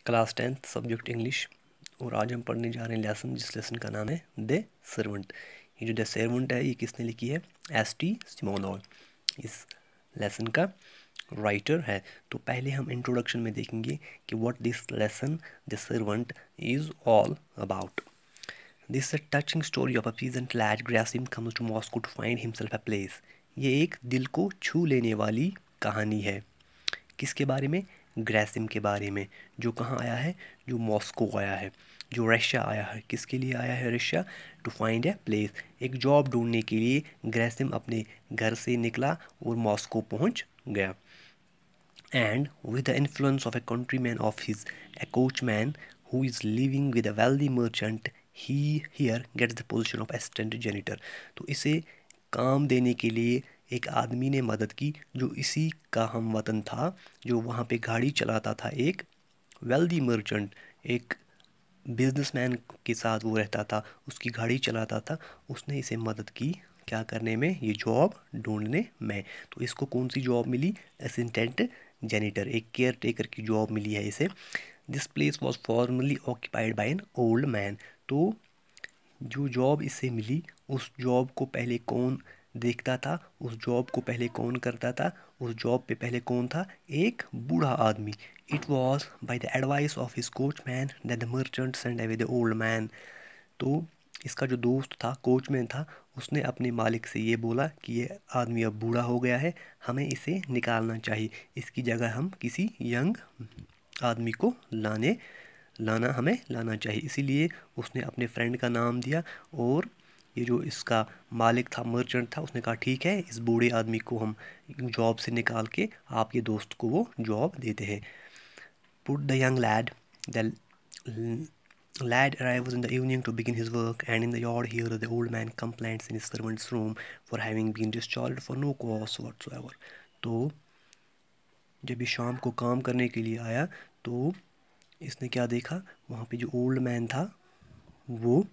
Class 10th subject English. और आज हम पढ़ने जा रहे हैं लेसन, जिस लेसन का नाम है द सर्वेंट। ये जो द सर्वेंट है ये किसने लिखी है? एस.टी. सिमोनोव इस लेसन का राइटर है। तो पहले हम इंट्रोडक्शन में देखेंगे कि what this lesson the servant is all about. This a touching story of a peasant lad Gerasim comes to Moscow to find himself a place. ये एक दिल को छू लेने वाली कहानी है। किसके बारे में? ग्रासिम के बारे में, जो कहाँ आया है? जो मॉस्को आया है, जो रशिया आया है। किसके लिए आया है Russia? To find a place, एक जॉब ढूंढने के लिए ग्रासिम अपने घर से निकला और मॉस्को पहुंच गया। And with the influence of a countryman of his, a coachman who is living with a wealthy merchant, he here gets the position of assistant janitor। तो इसे काम देने के लिए एक आदमी ने मदद की जो इसी का हम वतन था, जो वहाँ पे गाड़ी चलाता था। एक वेल्दी मर्चेंट, एक बिजनेसमैन के साथ वो रहता था, उसकी गाड़ी चलाता था। उसने इसे मदद की क्या करने में? ये जॉब ढूंढने में। तो इसको कौन सी जॉब मिली? असिस्टेंट जेनिटर, एक केयर टेकर की जॉब मिली है इसे। This place was formerly occupied by an old man. तो जो जॉब इसे मिली, उस जॉब को पहले कौन देखता था? उस जॉब को पहले कौन करता था? उस जॉब पे पहले कौन था? एक बूढ़ा आदमी। It was by the advice of his coachman that the merchant send away the old man. तो इसका जो दोस्त था, कोचमैन था, उसने अपने मालिक से ये बोला कि ये आदमी अब बूढ़ा हो गया है, हमें इसे निकालना चाहिए, इसकी जगह हम किसी यंग आदमी को लाना चाहिए। इसीलिए उसने अपने फ्रेंड का नाम दिया। और ये जो इसका मालिक था, मर्चेंट था, उसने कहा ठीक है, इस बूढ़े आदमी को हम जॉब से निकाल के आपके दोस्त को वो जॉब देते हैं। Put the young lead, the lad arrives in the evening to begin his work, and in the yard here the old man complains in his servant's room for having been discharged for no cause whatsoever। तो जब ये शाम को काम करने के लिए आया तो इसने क्या देखा? वहाँ पे जो ओल्ड मैन था वो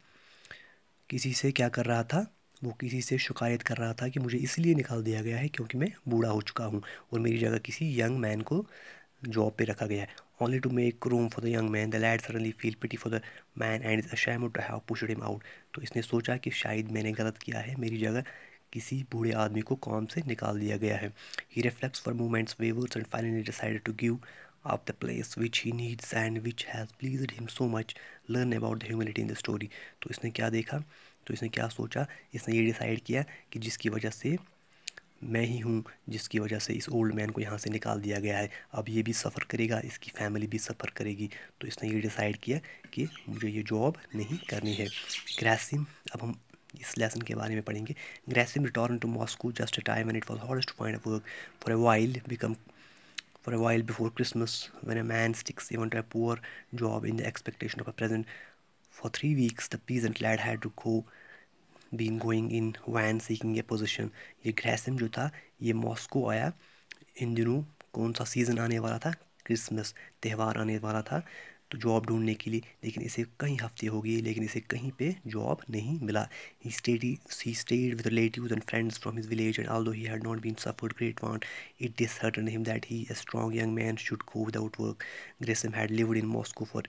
किसी से क्या कर रहा था? वो किसी से शिकायत कर रहा था कि मुझे इसलिए निकाल दिया गया है क्योंकि मैं बूढ़ा हो चुका हूँ और मेरी जगह किसी यंग मैन को जॉब पे रखा गया है। Only to make room for the young man, the lad suddenly feel pity for the man and is ashamed to have pushed him out। तो इसने सोचा कि शायद मैंने गलत किया है, मेरी जगह किसी बूढ़े आदमी को काम से निकाल दिया गया है। He reflects for moments, wavers and finally decided to give up the place which he needs and which has pleased him so much। Learn about the humility in the story। तो इसने क्या देखा? तो इसने क्या सोचा? इसने ये डिसाइड किया कि जिसकी वजह से मैं ही हूँ, जिसकी वजह से इस ओल्ड मैन को यहाँ से निकाल दिया गया है, अब ये भी सफ़र करेगा, इसकी फैमिली भी सफ़र करेगी। तो इसने ये डिसाइड किया कि मुझे ये जॉब नहीं करनी है। ग्रासिम, अब हम इस लेसन के बारे में पढ़ेंगे। Gerasim return to Moscow just a time and it was hard to find a work for a while before Christmas, when a man sticks even to a poor job in the expectation of a present। For 3 weeks the peasant lad had to go been going in van seeking a position। ये ग्रासिम जो था ये Moscow आया। इन दिनों कौन सा season आने वाला था? क्रिसमस, त्यौहार आने वाला था, तो जॉब ढूंढने के लिए। लेकिन इसे कई हफ्ते हो गए, लेकिन इसे कहीं पे जॉब नहीं मिला। he stayed with relatives and friends from his village, and although he had not been suffered great want, it disheartened him that he, a strong young man, should go without work। Grayson had lived in Moscow for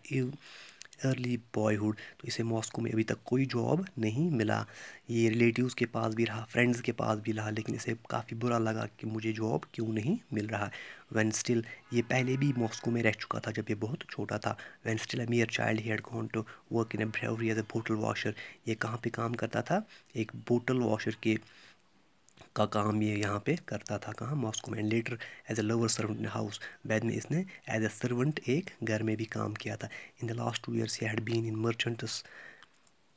early boyhood. तो इसे Moscow में अभी तक कोई job नहीं मिला। ये relatives के पास भी रहा, फ्रेंड्स के पास भी रहा, लेकिन इसे काफ़ी बुरा लगा कि मुझे जॉब क्यों नहीं मिल रहा। व्हेन स्टिल, ये पहले भी मॉस्को में रह चुका था जब ये बहुत छोटा था। When still a mere child he had gone to work in a brewery as a bottle washer. ये कहाँ पे काम करता था? एक बोटल वॉशर के का काम ये यहाँ पे करता था। कहाँ? मॉस्को में। Later as a lower servant in house, बाद में इसने एज अ सर्वेंट एक घर में भी काम किया था। In the last 2 years he had been in merchants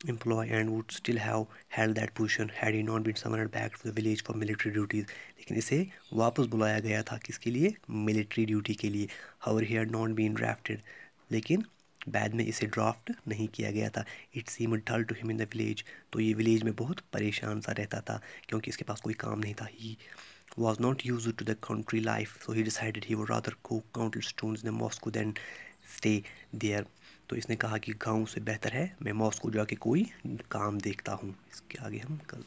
employ and would still have held that position had he not been summoned back to the village for military duties। लेकिन इसे वापस बुलाया गया था किसके लिए? मिलिट्री ड्यूटी के लिए। however he had not been drafted, लेकिन बाद में इसे ड्राफ्ट नहीं किया गया था। It seemed dull to him in the village। तो ये विलेज में बहुत परेशान सा रहता था क्योंकि इसके पास कोई काम नहीं था। he was not used to the country life, so he decided he would rather go count stones in Moscow than stay there। तो इसने कहा कि गांव से बेहतर है मैं मॉस्को जाके कोई काम देखता हूँ। इसके आगे हम कल